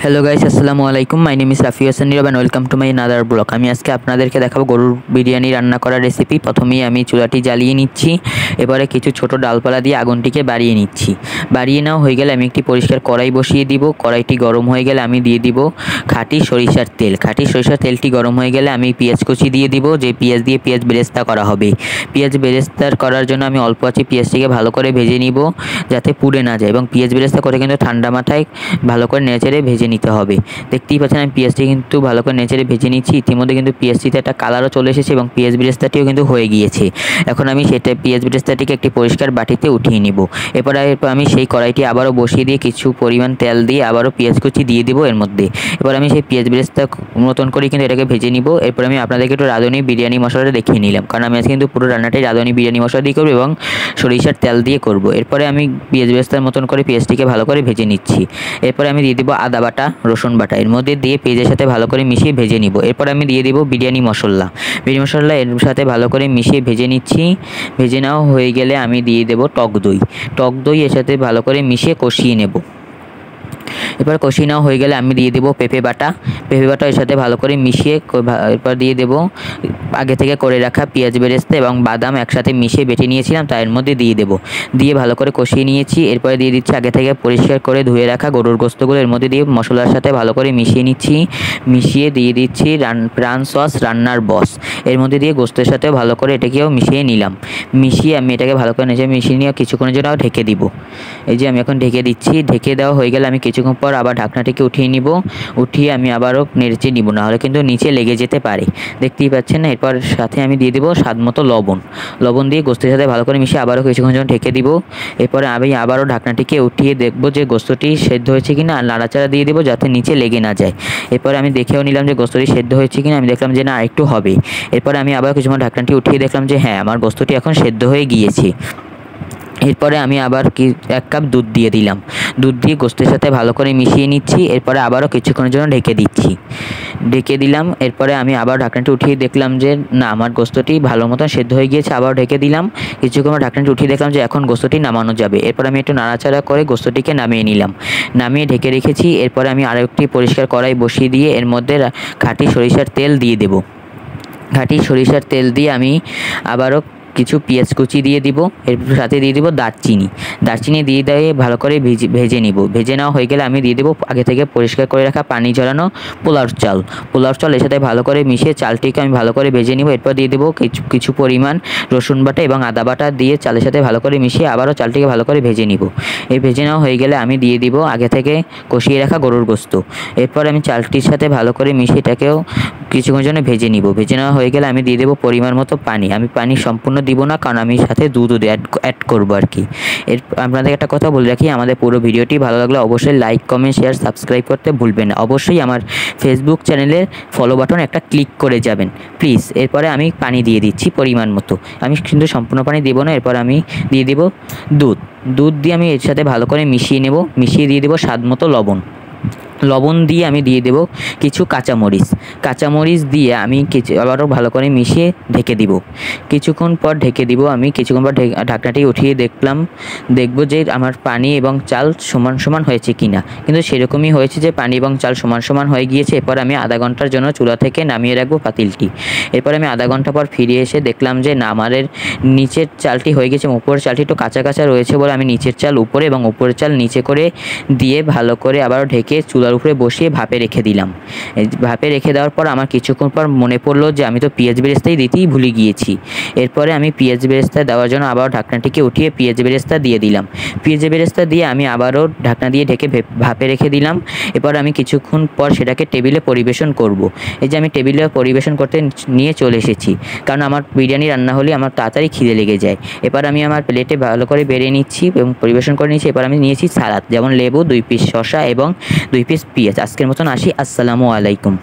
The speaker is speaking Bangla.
হ্যালো গাইস, আসসালামু আলাইকুম। My name is Rafi Hossain Nirob and welcome to my another blog. আমি আজকে আপনাদেরকে দেখাবো গরুর বিরিয়ানি রান্না করার রেসিপি। প্রথমেই আমি চুলাটি জ্বালিয়ে নিচ্ছি, এবারে কিছু ছোট ডালপালা দিয়ে আগুনটিকে বাড়িয়ে নিচ্ছি। বাড়িয়ে নেওয়া হয়ে গেলে আমি একটি পরিষ্কার কড়াই বসিয়ে দিব। কড়াইটি গরম হয়ে গেলে আমি দিয়ে দিব খাঁটি সরিষার তেল। খাঁটি সরিষার তেলটি গরম হয়ে গেলে আমি পেঁয়াজ কুচি দিয়ে দিব, যে পেঁয়াজ দিয়ে পেঁয়াজ বেরেস্তা করা হবে। পেঁয়াজ বেরেস্তা করার জন্য আমি অল্প আছে পেঁয়াজটিকে ভালো করে ভেজে নিব, যাতে পুড়ে না যায়, এবং পেঁয়াজ বেরেস্তা করে কিন্তু ঠান্ডা মাথায় ভালো করে নেড়েচেড়ে ভেজে নিতে হবে। দেখতেই পাচ্ছেন আমি পেঁয়াজটি কিন্তু ভালো করে নেড়েচেড়ে ভেজে নিচ্ছি। ইতিমধ্যে কিন্তু পেঁয়াজটিতে একটা কালারও চলে এসেছে এবং পেঁয়াজ বেরেস্তাটিও কিন্তু হয়ে গিয়েছে। এখন আমি সেটা পেঁয়াজ বেরেস্তাটিকে একটি পরিষ্কার বাটিতে উঠিয়ে নিব। এরপর আমি সেই কড়াইটি আবারও বসিয়ে দিয়ে কিছু পরিমাণ তেল দিয়ে আবারও পেঁয়াজ কুচি দিয়ে দিব এর মধ্যে। এবার আমি সেই পেঁয়াজ বেরেস্তা মতন করে কিন্তু এটাকে ভেজে নিব। এরপর আমি আপনাদেরকে একটু রাঁধুনি বিরিয়ানি মশলাটা দেখিয়ে নিলাম, কারণ আমি আজকে কিন্তু পুরো রান্নাটাই রাঁধুনি বিরিয়ানি মশলা দিয়ে করবো এবং সরিষার তেল দিয়ে করব। এরপরে আমি পেঁয়াজ বেরেস্তার মতন করে পেঁয়াজটিকে ভালো করে ভেজে নিচ্ছি। এরপরে আমি দিয়ে দিব আদা বাটা, রসুন বাটা, এর মধ্যে দিয়ে পেঁয়াজের সাথে ভালো করে মিশিয়ে ভেজে নিব। এরপর আমি দিয়ে দিব বিরিয়ানি মশলা। বিরিয়ানি মশলা এর সাথে ভালো করে মিশিয়ে ভেজে নিচ্ছি। ভেজে নেওয়া হয়ে গেলে আমি দিয়ে দেব টক দই। টক দই এর সাথে ভালো করে মিশিয়ে কষিয়ে নেব। এবার কষিয়ে নেওয়া হয়ে গেলে আমি দিয়ে দেবো পেঁপে বাটা। পেঁপে বাটা এর সাথে ভালো করে মিশিয়ে এরপর দিয়ে দেবো আগে থেকে করে রাখা পেঁয়াজ বেরেস্তা এবং বাদাম একসাথে মিশিয়ে বেটে নিয়েছিলাম, তার মধ্যে দিয়ে দেবো। দিয়ে ভালো করে কষিয়ে নিয়েছি। এরপরে দিয়ে দিচ্ছি আগে থেকে পরিষ্কার করে ধুয়ে রাখা গরুর গোস্তগুলো, এর মধ্যে দিয়ে মশলার সাথে ভালো করে মিশিয়ে নিচ্ছি। মিশিয়ে দিয়ে দিচ্ছি প্রাণ সস রান্নার বস, এর মধ্যে দিয়ে গোস্তের সাথে ভালো করে এটাকেও মিশিয়ে নিলাম। মিশিয়ে আমি এটাকে ভালো করে নেড়ে মিশিয়ে নিয়ে কিছুক্ষণের জন্য ঢেকে দিব। এই যে আমি এখন ঢেকে দিচ্ছি। ঢেকে দেওয়া হয়ে গেলে আমি কিছুক্ষণ পর আবার ঢাকনাটিকে উঠিয়ে নিব। উঠিয়ে আমি আবারও নেড়েচে নিব, না হলে কিন্তু নিচে লেগে যেতে পারে। দেখতেই পাচ্ছেন না। এরপর সাথে আমি দিয়ে দেবো স্বাদ মতো লবণ। লবণ দিয়ে গোস্তের সাথে ভালো করে মিশিয়ে আবারও কিছুক্ষণ জন্য ঢেকে দিব। এরপরে আমি আবারও ঢাকনাটিকে উঠিয়ে দেখব যে গোস্তটি সেদ্ধ হয়েছে কিনা, আর নাড়াচাড়া দিয়ে দেবো যাতে নিচে লেগে না যায়। এরপরে আমি দেখেও নিলাম যে গোস্তটি সেদ্ধ হয়েছে কিনা। আমি দেখলাম যে না, একটু হবে। এরপরে আমি আবার কিছুক্ষণ ঢাকনাটি উঠিয়ে দেখলাম যে হ্যাঁ, আমার গোস্তটি এখন সেদ্ধ হয়ে গিয়েছে। এরপরে আমি আবার 1 কাপ দুধ দিয়ে দিলাম। দুধ দিয়ে গোস্তের সাথে ভালো করে মিশিয়ে নিচ্ছি। এরপরে আবারও কিছুক্ষণের জন্য ঢেকে দিচ্ছি। ঢেকে দিলাম। এরপরে আমি আবার ঢাকনাটি উঠিয়ে দেখলাম যে না, আমার গোস্তটি ভালো মতো সেদ্ধ হয়ে গিয়েছে। আবার ঢেকে দিলাম। কিছুক্ষণ ঢাকনাটি উঠিয়ে দেখলাম যে এখন গোস্তটি নামানো যাবে। এরপর আমি একটু নাড়াচাড়া করে গোস্তটিকে নামিয়ে নিলাম। নামিয়ে ঢেকে রেখেছি। এরপরে আমি আরও একটি পরিষ্কার কড়াই বসিয়ে দিয়ে এর মধ্যে খাঁটি সরিষার তেল দিয়ে দেব। খাঁটি সরিষার তেল দিয়ে আমি আবারও কিছু পেঁয়াজ কুচি দিয়ে দিব। এর সাথে দিয়ে দিব দারচিনি দিয়ে ভালো করে ভেজে নিব। ভেজে নেওয়া হয়ে গেলে আমি দিয়ে দেবো আগে থেকে পরিষ্কার করে রাখা পানি ঝরানো পোলাও চাল এর সাথে ভালো করে মিশিয়ে চালটিকে আমি ভালো করে ভেজে নিব। এরপর দিয়ে দেবো কিছু পরিমাণ রসুন বাটা এবং আদা বাটা দিয়ে চালের সাথে ভালো করে মিশিয়ে আবারও চালটিকে ভালো করে ভেজে নিব। এই ভেজে নেওয়া হয়ে গেলে আমি দিয়ে দিব আগে থেকে কষিয়ে রাখা গরুর গোস্ত। এরপর আমি চালটির সাথে ভালো করে মিশিয়ে এটাকেও কিছুক্ষণ জন্য ভেজে নিব। ভেজে নেওয়া হয়ে গেলে আমি দিয়ে দেবো পরিমাণ মতো পানি। আমি পানি সম্পূর্ণ দিব না, কারণ আমি সাথে দুধও অ্যাড করবো আর কি। আপনাদের একটা কথা বলে রাখি, আমাদের পুরো ভিডিওটি ভালো লাগলে অবশ্যই লাইক, কমেন্ট, শেয়ার, সাবস্ক্রাইব করতে ভুলবেন না। অবশ্যই আমার ফেসবুক চ্যানেলের ফলো বাটন একটা ক্লিক করে যাবেন প্লিজ। এরপরে আমি পানি দিয়ে দিচ্ছি পরিমাণ মতো। আমি কিন্তু সম্পূর্ণ পানি দেবো না। এরপর আমি দিয়ে দেবো দুধ দিয়ে আমি এর সাথে ভালো করে মিশিয়ে নেব। মিশিয়ে দিয়ে দেবো স্বাদ মতো লবণ দিয়ে আমি দিয়ে দেব কিছু কাঁচামরিচ দিয়ে আমি আবারও ভালো করে মিশিয়ে ঢেকে দিব। কিছুক্ষণ পর ঢেকে দিব। আমি কিছুক্ষণ পর ঢাকনাটি উঠিয়ে দেখব যে আমার পানি এবং চাল সমান সমান হয়েছে কিনা। কিন্তু সেরকমই হয়েছে যে পানি এবং চাল সমান সমান হয়ে গিয়েছে। এরপর আমি আধা ঘন্টার জন্য চুলা থেকে নামিয়ে রাখবো পাতিলটি। এরপর আমি আধা ঘন্টা পর ফিরে এসে দেখলাম যে না, আমাদের নিচের চালটি হয়ে গেছে, উপরের চালটি একটু কাঁচা কাঁচা রয়েছে বলে আমি নিচের চাল উপরে এবং উপরের চাল নিচে করে দিয়ে ভালো করে আবারও ঢেকে চুলার উপরে বসিয়ে ভাপে রেখে দিলাম। ভাপে রেখে দেওয়ার পর আমার কিছুক্ষণ পর মনে পড়লো যে আমি তো পেঁয়াজ বেরেস্তাই দিতেই ভুলে গিয়েছি। এরপরে আমি পেঁয়াজ বেরেস্তা দেওয়ার জন্য আবার ঢাকনাটিকে উঠিয়ে পেঁয়াজ বেরেস্তা দিয়ে দিলাম। পেঁয়াজ বেরেস্তা দিয়ে আমি আবারও ঢাকনা দিয়ে ঢেকে ভাপে রেখে দিলাম। এরপর আমি কিছুক্ষণ পর সেটাকে টেবিলে পরিবেশন করব। এই যে আমি টেবিলে পরিবেশন করতে নিয়ে চলে এসেছি, কারণ আমার বিরিয়ানি রান্না হলে আমার তাড়াতাড়ি খিদে লেগে যায়। এবার আমি আমার প্লেটে ভালো করে বেড়ে নিচ্ছি এবং পরিবেশন করে নিচ্ছি। এবার আমি নিয়েছি সালাদ, যেমন লেবু, 2 পিস শসা এবং 2 পিস পেঁয়াজ। আজকের মতন আসি। আসসালামু আলাইকুম।